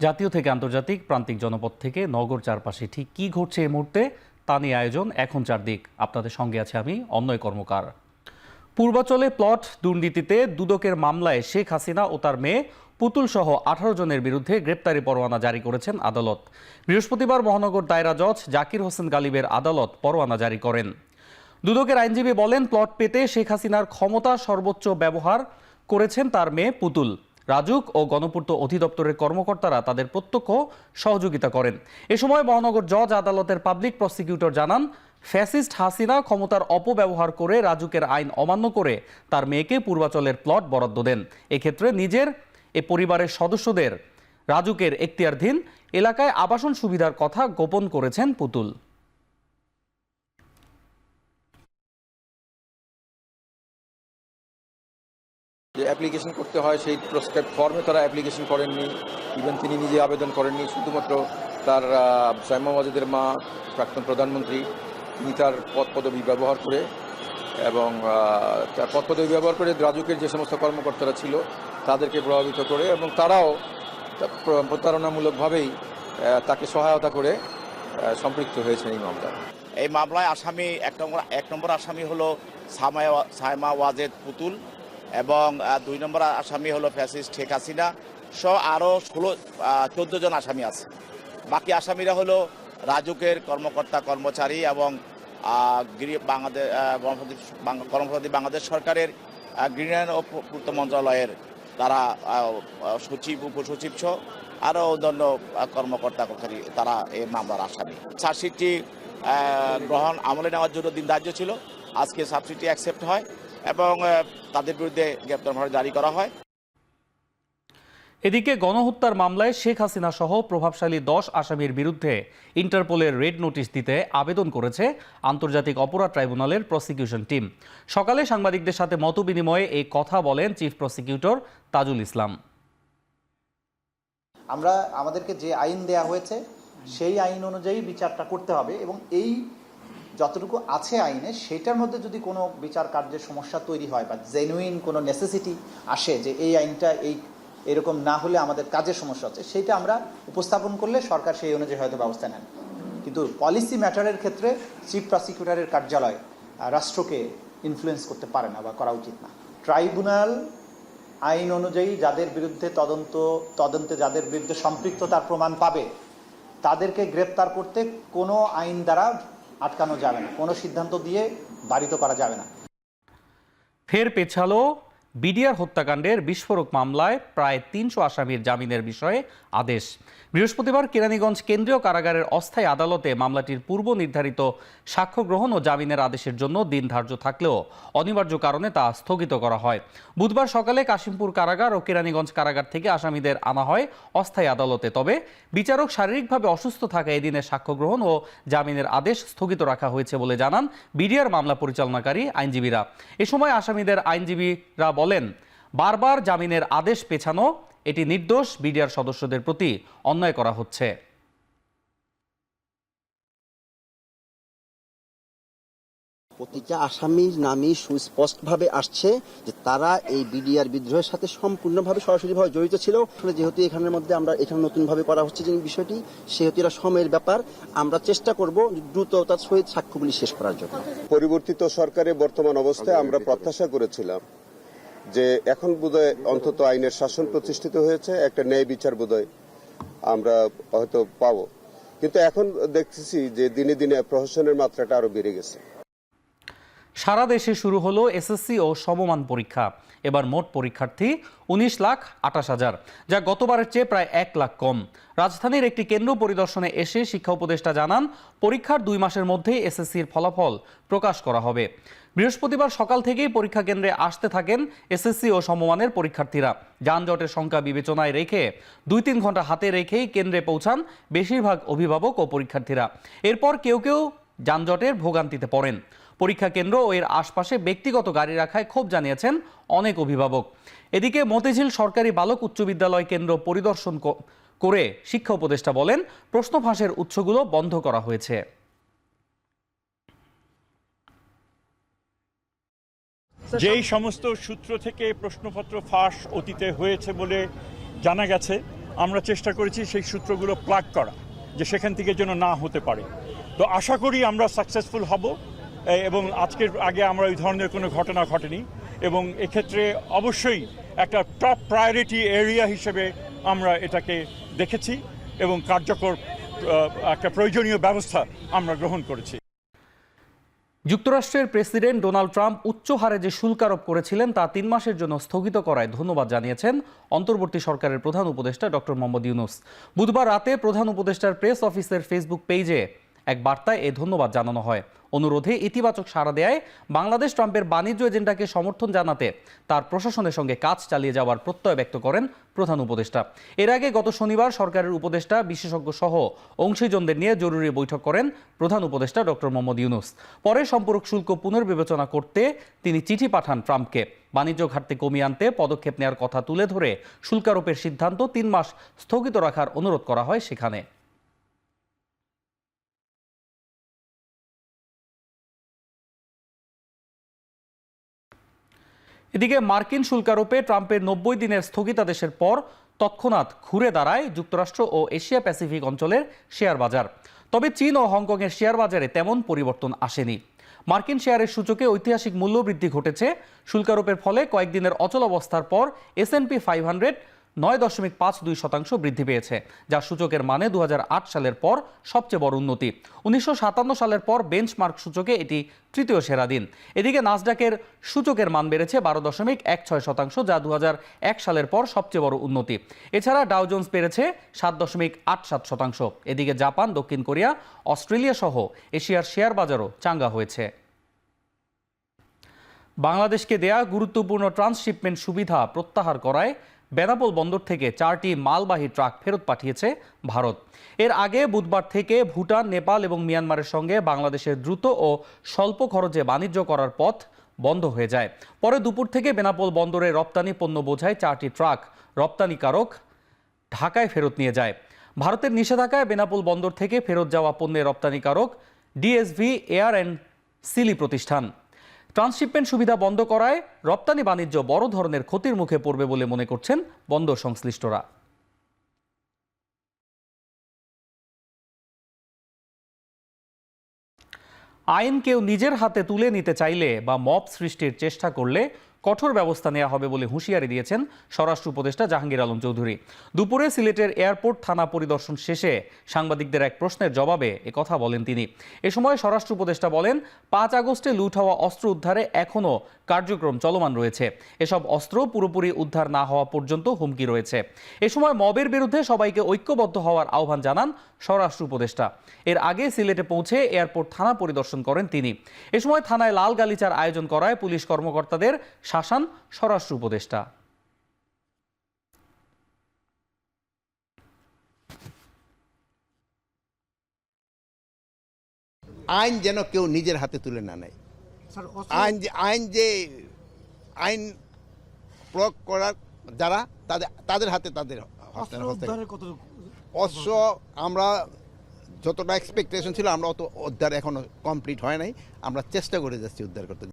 জাতীয় থেকে আন্তর্জাতিক প্রান্তিক জনপদ থেকে নগর চারপাশে ঠিক কি ঘটছে এই মুহূর্তে তা নিয়ে আয়োজন এখন চারদিক। আপনাদের সঙ্গে আছে আমি অন্যয় কর্মকার। পূর্বাচলে প্লট দুর্নীতিতে দুদকের মামলায় শেখ হাসিনা ও তার মেয়ে পুতুল সহ 18 জনের বিরুদ্ধে গ্রেপ্তারি পরোয়ানা জারি করেছেন আদালত। বৃহস্পতিবার মহানগর দায়রা জজ জাকির হোসেন গালিবের আদালত পরোয়ানা জারি করেন। দুদকের আইনজীবী বলেন, প্লট পেতে শেখ হাসিনার ক্ষমতা সর্বোচ্চ ব্যবহার করেছেন তার মেয়ে পুতুল। রাজুক ও গণপূর্ত অধিদপ্তরের কর্মকর্তারা তাদের প্রত্যক্ষ সহযোগিতা করেন। এ সময় মহানগর জজ আদালতের পাবলিক প্রসিকিউটর জানান, ফ্যাসিস্ট হাসিনা ক্ষমতার অপব্যবহার করে রাজুকের আইন অমান্য করে তার মেয়েকে পূর্বাচলের প্লট বরাদ্দ দেন। এক্ষেত্রে নিজের এ পরিবারের সদস্যদের রাজুকের এখতিয়ারধীন এলাকায় আবাসন সুবিধার কথা গোপন করেছেন পুতুল। যে অ্যাপ্লিকেশন করতে হয় সেই প্রেসক্রাইব ফর্মে তারা অ্যাপ্লিকেশন করেননি, ইভেন তিনি নিজে আবেদন করেননি। শুধুমাত্র তার সাইমা ওয়াজেদের মা প্রাক্তন প্রধানমন্ত্রী, তিনি তার পদ পদবি ব্যবহার করে এবং তার পদ পদবি ব্যবহার করে রাজুকের যে সমস্ত কর্মকর্তারা ছিল তাদেরকে প্রভাবিত করে এবং তারাও প্রতারণামূলকভাবেই তাকে সহায়তা করে সম্পৃক্ত হয়েছেন এই মামলায়। এই মামলায় আসামি এক নম্বর আসামি হলো সাইমা ওয়াজেদ পুতুল এবং 2 নম্বর আসামি হলো ফ্যাসিস্ট শেখ হাসিনা সহ আরও 14 জন আসামি আছে। বাকি আসামিরা হলো রাজুকের কর্মকর্তা কর্মচারী এবং কর্মপ্রতি বাংলাদেশ সরকারের গৃহায়ন ও পূর্ত মন্ত্রণালয়ের তারা সচিব, উপসচিব সহ আরও অন্যান্য কর্মকর্তা কর্মচারী, তারা এই মামলার আসামি। চার্জশিটটি গ্রহণ আমলে নেওয়ার জন্য দিন ধার্য ছিল। আজকে চার্জশিটটি অ্যাকসেপ্ট হয় এবং তাদের বিরুদ্ধে গ্রেপ্তার পরোয়ানা জারি করা হয়। এদিকে গণহত্যার মামলায় শেখ হাসিনা সহ প্রভাবশালী 10 আসামির বিরুদ্ধে ইন্টারপোলের রেড নোটিশ দিতে আবেদন করেছে আন্তর্জাতিক অপরাধ ট্রাইব্যুনালের প্রসিকিউশন টিম। সকালে সাংবাদিকদের সাথে মতবিনিময়ে এই কথা বলেন চিফ প্রসিকিউটর তাজুল ইসলাম। আমাদেরকে যে আইন দেয়া হয়েছে সেই আইন অনুযায়ী বিচারটা করতে হবে এবং এই যতটুকু আছে আইনে সেটার মধ্যে যদি কোনো বিচার কার্যের সমস্যা তৈরি হয় বা জেনুইন কোনো নেসেসিটি আসে যে এই আইনটা এরকম না হলে আমাদের কাজের সমস্যা হচ্ছে, সেইটা আমরা উপস্থাপন করলে সরকার সেই অনুযায়ী হয়তো ব্যবস্থা নেন। কিন্তু পলিসি ম্যাটারের ক্ষেত্রে চিফ প্রসিকিউটরের কার্যালয় রাষ্ট্রকে ইনফ্লুয়েন্স করতে পারে না বা করা উচিত না। ট্রাইব্যুনাল আইন অনুযায়ী যাদের বিরুদ্ধে তদন্তে যাদের বিরুদ্ধে সম্পৃক্ততার প্রমাণ পাবে তাদেরকে গ্রেপ্তার করতে কোনো আইন দ্বারা আটকানো যাবে না, কোনো সিদ্ধান্ত দিয়ে বারিত করা যাবে না। ফের পেছালো বিডিআর হত্যাকাণ্ডের বিস্ফোরক মামলায় প্রায় 300 আসামির জামিনের বিষয়ে আদেশ। বৃহস্পতিবার কেরানীগঞ্জ কেন্দ্রীয় কারাগারের অস্থায়ী আদালতে মামলাটির পূর্ব নির্ধারিত সাক্ষ্য গ্রহণ ও জামিনের আদেশের জন্য দিন ধার্য থাকলেও অনিবার্য কারণে তা স্থগিত করা হয়। বুধবার সকালে কাশিমপুর কারাগার ও কেরানীগঞ্জ কারাগার থেকে আসামিদের আনা হয় অস্থায়ী আদালতে। তবে বিচারক শারীরিকভাবে অসুস্থ থাকা এদিনের সাক্ষ্য গ্রহণ ও জামিনের আদেশ স্থগিত রাখা হয়েছে বলে জানান বিডিআর মামলা পরিচালনাকারী আইনজীবীরা। এ সময় আসামিদের আইনজীবীরা বলেন, বারবার জামিনের আদেশ পেছানো এটি নির্দোষ বিডিআর সদস্যদের প্রতি অন্যায় করা হচ্ছে। প্রতিটা আসামির নামই সুস্পষ্টভাবে আসছে যে তারা এই বিডিআর বিদ্রোহের সাথে সম্পূর্ণভাবে সরাসরিভাবে জড়িত ছিল। যেহেতু এখানের মধ্যে আমরা এখানে নতুনভাবে করা হচ্ছে যে বিষয়টি, সেহেতু এটা সময়ের ব্যাপার। আমরা চেষ্টা করব দ্রুততার সহিত সাক্ষ্যগুলি শেষ করার জন্য। পরিবর্তিত সরকারের বর্তমান অবস্থায় আমরা প্রত্যাশা করেছিলাম যে এখন বোধহয় অন্তত আইনের শাসন প্রতিষ্ঠিত হয়েছে, একটা ন্যায় বিচার বোধহয় আমরা হয়তো পাবো। কিন্তু এখন দেখতেছি যে দিনে দিনে প্রহসনের মাত্রাটা আরো বেড়ে গেছে। সারা দেশে শুরু হলো এসএসসি ও সমমান পরীক্ষা। এবার মোট পরীক্ষার্থী 19,28,000, যা গতবারের চেয়ে প্রায় 1 লাখ কম। রাজধানীর একটি কেন্দ্র পরিদর্শনে এসে শিক্ষা উপদেষ্টা জানান, পরীক্ষার 2 মাসের মধ্যেই এসএসসির ফলাফল প্রকাশ করা হবে। বৃহস্পতিবার সকাল থেকেই পরীক্ষা কেন্দ্রে আসতে থাকেন এসএসসি ও সমমানের পরীক্ষার্থীরা। যানজটের সংখ্যা বিবেচনায় রেখে 2-3 ঘন্টা হাতে রেখেই কেন্দ্রে পৌঁছান বেশিরভাগ অভিভাবক ও পরীক্ষার্থীরা। এরপর কেউ কেউ যানজটের ভোগান্তিতে পড়েন। পরীক্ষা কেন্দ্র ও এর আশপাশে ব্যক্তিগত গাড়ি রাখায় ক্ষোভ জানিয়েছেন অনেক অভিভাবক। এদিকে মতিঝিল সরকারি বালক উচ্চ বিদ্যালয় কেন্দ্র পরিদর্শন করে শিক্ষা উপদেষ্টা বলেন, প্রশ্ন ফাঁসের উৎসগুলো বন্ধ করা হয়েছে। যেই সমস্ত সূত্র থেকে প্রশ্নপত্র ফাঁস অতীতে হয়েছে বলে জানা গেছে, আমরা চেষ্টা করেছি সেই সূত্রগুলো প্লাগ করা, যে সেখান থেকে যেন না হতে পারে। তো আশা করি আমরা সাকসেসফুল হব, এবং আজকের আগে আমরা ওই ধরনের কোনো ঘটনা ঘটেনি, এবং এক্ষেত্রে অবশ্যই একটা টপ প্রায়োরিটি এরিয়া হিসেবে আমরা এটাকে দেখেছি এবং কার্যকর একটা প্রয়োজনীয় ব্যবস্থা আমরা গ্রহণ করেছি। যুক্তরাষ্ট্রের প্রেসিডেন্ট ডোনাল্ড ট্রাম্প উচ্চ হারে যে শুল্ক আরোপ করেছিলেন তা 3 মাসের জন্য স্থগিত করায় ধন্যবাদ জানিয়েছেন অন্তর্বর্তী সরকারের প্রধান উপদেষ্টা ডক্টর মোহাম্মদ ইউনূস। বুধবার রাতে প্রধান উপদেষ্টার প্রেস অফিসের ফেসবুক পেজে এক বার্তায় এই ধন্যবাদ জানানো হয়। অনুরোধে ইতিবাচক সাড়া দেয় বাংলাদেশ ট্রাম্পের বাণিজ্য এজেন্ডাকে সমর্থন জানাতে তার প্রশাসনের সঙ্গে কাজ চালিয়ে যাওয়ার প্রত্যয় ব্যক্ত করেন প্রধান উপদেষ্টা। এর আগে গত শনিবার সরকারের উপদেষ্টা, বিশেষজ্ঞ সহ অংশীজনদের নিয়ে জরুরি বৈঠক করেন প্রধান উপদেষ্টা ডক্টর মোহাম্মদ ইউনূস। পরে সম্পূরক শুল্ক পুনর্বিবেচনা করতে তিনি চিঠি পাঠান ট্রাম্পকে। বাণিজ্য ঘাটতি কমিয়ে আনতে পদক্ষেপ নেওয়ার কথা তুলে ধরে শুল্কারোপের সিদ্ধান্ত 3 মাস স্থগিত রাখার অনুরোধ করা হয় সেখানে। এদিকে মার্কিন শুল্কারোপে ট্রাম্পের 90 দিনের স্থগিতাদেশের পর তৎক্ষণাৎ ঘুরে দাঁড়ায় যুক্তরাষ্ট্র ও এশিয়া প্যাসিফিক অঞ্চলের শেয়ার বাজার। তবে চীন ও হংকংয়ের শেয়ার বাজারে তেমন পরিবর্তন আসেনি। মার্কিন শেয়ারের সূচকে ঐতিহাসিক মূল্যবৃদ্ধি ঘটেছে। শুল্কারোপের ফলে কয়েকদিনের অচলাবস্থার পর S&P 500 9.52% বৃদ্ধি পেয়েছে, যা সূচকের মানে 2008 সালের পর সবচেয়ে বড় উন্নতি। 1957 সালের পর বেঞ্চমার্ক সূচকে এটি তৃতীয় সেরা দিন। এদিকে নাসডাকের সূচকের মান বেড়েছে 12.16%, যা 2001 সালের পর সবচেয়ে বড় উন্নতি। এছাড়া ডাও জোন্স বেড়েছে 7.87%। এদিকে জাপান, দক্ষিণ কোরিয়া, অস্ট্রেলিয়া সহ এশিয়ার শেয়ার বাজারও চাঙ্গা হয়েছে। বাংলাদেশকে দেয়া গুরুত্বপূর্ণ ট্রান্সশিপমেন্ট সুবিধা প্রত্যাহার করায় বেনাপোল বন্দর থেকে 4টি মালবাহী ট্রাক ফেরত পাঠিয়েছে ভারত। এর আগে বুধবার থেকে ভুটান, নেপাল এবং মিয়ানমারের সঙ্গে বাংলাদেশের দ্রুত ও স্বল্প খরচে বাণিজ্য করার পথ বন্ধ হয়ে যায়। পরে দুপুর থেকে বেনাপোল বন্দরে রপ্তানি পণ্য বোঝাই 4টি ট্রাক রপ্তানিকারক ঢাকায় ফেরত নিয়ে যায়। ভারতের নিষেধাজ্ঞায় বেনাপোল বন্দর থেকে ফেরত যাওয়া পণ্যের রপ্তানিকারক ডিএসভি এয়ার অ্যান্ড সিলি প্রতিষ্ঠান। ট্রান্সশিপমেন্ট সুবিধা বন্ধ করায় রপ্তানি বাণিজ্য বড় ধরনের ক্ষতির মুখে পড়বে বলে মনে করছেন বন্দর সংশ্লিষ্টরা। আইন কেউ নিজের হাতে তুলে নিতে চাইলে বা মব সৃষ্টির চেষ্টা করলে কঠোর ব্যবস্থা নেওয়া হবে বলে হুঁশিয়ারি দিয়েছেন স্বরাষ্ট্র উপদেষ্টা জাহাঙ্গীর আলম চৌধুরী। দুপুরে সিলেটের এয়ারপোর্ট থানা পরিদর্শন শেষে সাংবাদিকদের এক প্রশ্নের জবাবে একথা বলেন তিনি। এ সময় স্বরাষ্ট্র উপদেষ্টা বলেন, 5 আগস্টে লুট হওয়া অস্ত্র উদ্ধারে এখনও কার্যক্রম চলমান রয়েছে। এসব অস্ত্র পুরোপুরি উদ্ধার না হওয়া পর্যন্ত হুমকি রয়েছে। এ সময় মবের বিরুদ্ধে সবাইকে ঐক্যবদ্ধ হওয়ার আহ্বান জানান স্বরাষ্ট্র উপদেষ্টা। এর আগে সিলেটে পৌঁছে এয়ারপোর্ট থানা পরিদর্শন করেন তিনি। এ সময় থানায় লাল গালিচার আয়োজন করায় পুলিশ কর্মকর্তাদের শাসান স্বরাষ্ট্র উপদেষ্টা। আইন যেন কেউ নিজের হাতে তুলে না নেয়। আইন প্রয়োগ করার যারা তাদের হাতে তাদের অস্ত্র আমরা যতটা এক্সপেকটেশন ছিল আমরা অত উদ্ধার এখনো কমপ্লিট হয় নাই। আমরা চেষ্টা করে যাচ্ছি উদ্ধার করতে।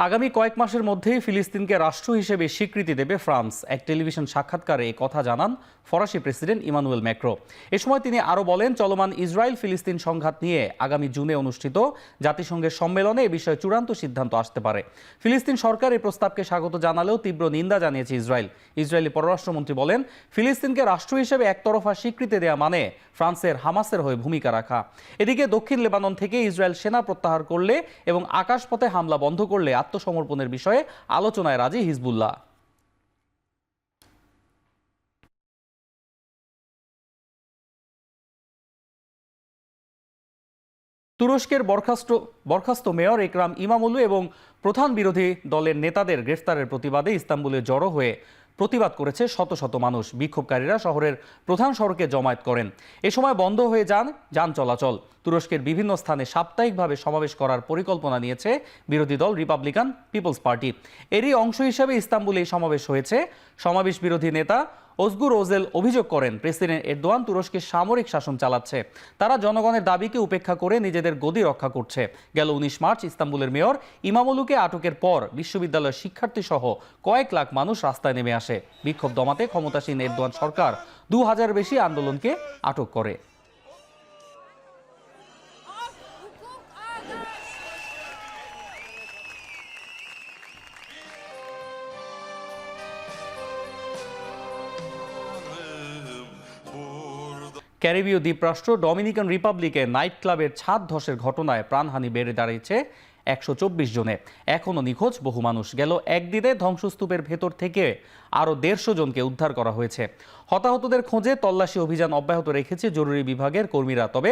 আগামী কয়েক মাসের মধ্যেই ফিলিস্তিনকে রাষ্ট্র হিসেবে স্বীকৃতি দেবে ফ্রান্স। এক টেলিভিশন সাক্ষাৎকারে এই কথা জানান ফরাসি প্রেসিডেন্ট ইমানুয়েল ম্যাক্রো। এ সময় তিনি আরও বলেন, চলমান ইসরায়েল ফিলিস্তিন সংঘাত নিয়ে আগামী জুনে অনুষ্ঠিত জাতিসংঘের সম্মেলনে এ বিষয়ে চূড়ান্ত সিদ্ধান্ত আসতে পারে। ফিলিস্তিন সরকার এই প্রস্তাবকে স্বাগত জানালেও তীব্র নিন্দা জানিয়েছে ইসরায়েল। ইসরায়েলি পররাষ্ট্রমন্ত্রী বলেন, ফিলিস্তিনকে রাষ্ট্র হিসেবে একতরফা স্বীকৃতি দেওয়া মানে ফ্রান্সের হামাসের হয়ে ভূমিকা রাখা। এদিকে দক্ষিণ লেবানন থেকে ইসরায়েল সেনা প্রত্যাহার করলে এবং আকাশপথে হামলা বন্ধ করলে আত্মসমর্পণের বিষয়ে আলোচনায় রাজি হিজবুল্লাহ। তুরস্কের বরখাস্ত মেয়র একরাম ইমামোগলু এবং প্রধান বিরোধী দলের নেতাদের গ্রেফতারের প্রতিবাদে ইস্তাম্বুলে জড়ো হয়ে প্রতিবাদ করেছে শত শত মানুষ। বিক্ষোভকারীরা শহরের প্রধান সড়কে জমায়েত করেন। এ সময় বন্ধ হয়ে যান চলাচল। তুরস্কের বিভিন্ন স্থানে সাপ্তাহিকভাবে সমাবেশ করার পরিকল্পনা নিয়েছে বিরোধী দল রিপাবলিকান পিপলস পার্টি। এরই অংশ হিসেবে ইস্তাম্বুলে এই সমাবেশ হয়েছে। সমাবেশ বিরোধী নেতা ওজগুর ওজেল অভিযোগ করেন, প্রেসিডেন্ট এরদোয়ান তুরস্কের সামরিক শাসন চালাচ্ছে। তারা জনগণের দাবিকে উপেক্ষা করে নিজেদের গদি রক্ষা করছে। গেল 19 মার্চ ইস্তাম্বুলের মেয়র ইমামোলুকে আটকের পর বিশ্ববিদ্যালয়ের শিক্ষার্থী সহ কয়েক লাখ মানুষ রাস্তায় নেমে আসে। বিক্ষোভ দমাতে ক্ষমতাসীন এরদোয়ান সরকার 2000 বেশি আন্দোলনকে আটক করে। ক্যারিবীয় দ্বীপরাষ্ট্র ডমিনিকান রিপাবলিকে নাইট ক্লাবের ছাদ ধসের ঘটনায় প্রাণহানি বেড়ে দাঁড়িয়েছে 124 জনে। এখনও নিখোঁজ বহু মানুষ। গেল একদিনে ধ্বংসস্তূপের ভেতর থেকে আরও 150 জনকে উদ্ধার করা হয়েছে। হতাহতদের খোঁজে তল্লাশি অভিযান অব্যাহত রেখেছে জরুরি বিভাগের কর্মীরা। তবে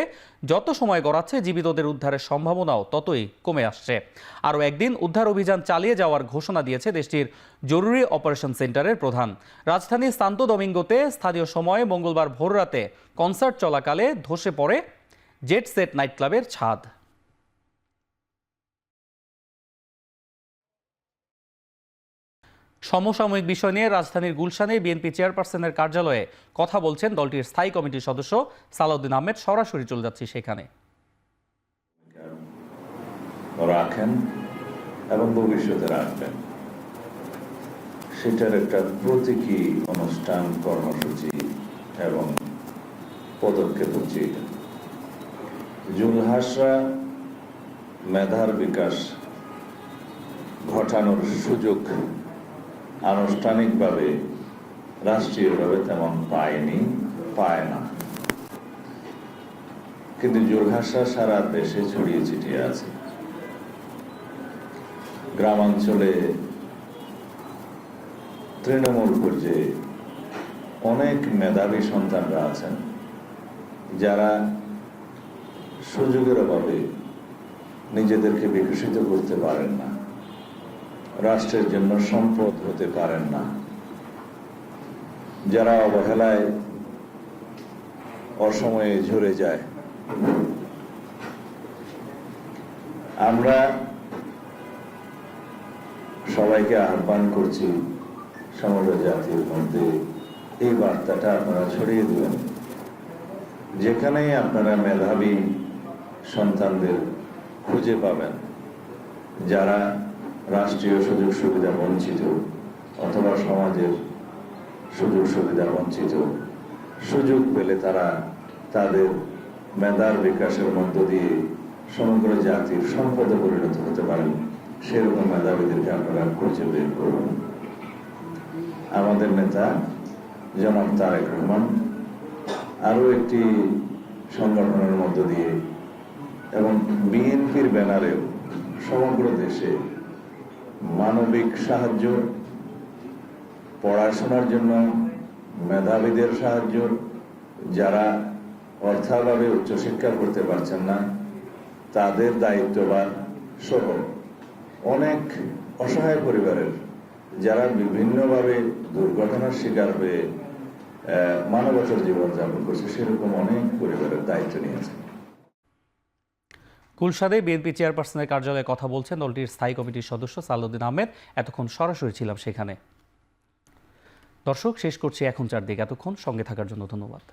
যত সময় গড়াচ্ছে জীবিতদের উদ্ধারের সম্ভাবনাও ততই কমে আসছে। আরও একদিন উদ্ধার অভিযান চালিয়ে যাওয়ার ঘোষণা দিয়েছে দেশটির জরুরি অপারেশন সেন্টারের প্রধান। রাজধানীর সান্তো ডোমিঙ্গোতে স্থানীয় সময়ে মঙ্গলবার ভোররাতে কনসার্ট চলাকালে ধসে পড়ে জেট সেট নাইট ক্লাবের ছাদ। সমসাময়িক বিষয় নিয়ে রাজধানীর গুলশানে বিএনপি চেয়ারপারসনের কার্যালয়ে কথা বলছেন দলটির স্থায়ী কমিটির সদস্য সালাউদ্দিন আহমেদ। সরাসরি চলে যাচ্ছি সেখানে। রাখেন এবং ভবিষ্যতে রাখবেন, সেটার একটা প্রতীকী অনুষ্ঠান, কর্মসূচি এবং পদক্ষেপ হচ্ছে এটা। জুলহাসরা মেধার বিকাশ ঘটানোর সুযোগ আনুষ্ঠানিকভাবে রাষ্ট্রীয়ভাবে তেমন পায় না, কিন্তু জুলহাসরা সারা দেশে ছড়িয়ে ছিটিয়ে আছে। গ্রামাঞ্চলে তৃণমূল পর্যায়ে অনেক মেধাবী সন্তানরা আছেন যারা সুযোগের অভাবে নিজেদেরকে বিকশিত করতে পারেন না, রাষ্ট্রের জন্য সম্পদ হতে পারেন না, যারা অবহেলায় অসময়ে ঝরে যায়। আমরা সবাইকে আহ্বান করছি সমগ্র জাতির মধ্যে এই বার্তাটা আপনারা ছড়িয়ে দেবেন। যেখানেই আপনারা মেধাবী সন্তানদের খুঁজে পাবেন যারা রাষ্ট্রীয় সুযোগ সুবিধা বঞ্চিত অথবা সমাজের সুযোগ সুবিধা বঞ্চিত, সুযোগ পেলে তারা তাদের মেধার বিকাশের মধ্য দিয়ে সমগ্র জাতির সম্পদে পরিণত হতে পারেন, সেরকম মেধাবীদেরকে আপনারা খুঁজে বের করুন। আমাদের নেতা জনাব তারেক রহমান আরো একটি সংগঠনের মধ্য দিয়ে এবং বিএনপির ব্যানারেও সমগ্র দেশে মানবিক সাহায্য, পড়াশোনার জন্য মেধাবীদের সাহায্য, যারা অর্থাভাবে উচ্চশিক্ষা করতে পারছেন না তাদের দায়িত্ববান সহ অনেক অসহায় পরিবারের যারা বিভিন্নভাবে দুর্ঘটনার শিকার হয়ে মানবতার জীবনযাপন করছে, সেরকম অনেক পরিবারের দায়িত্ব নিয়েছে। গুলশানে বিএনপি চেয়ারপারসনের কার্যালয়ে কথা বলছেন দলটির স্থায়ী কমিটির সদস্য সালাউদ্দিন আহমেদ। এতক্ষণ সরাসরি ছিলাম সেখানে। দর্শক, শেষ করছি এখন চারদিক। এতক্ষণ সঙ্গে থাকার জন্য ধন্যবাদ।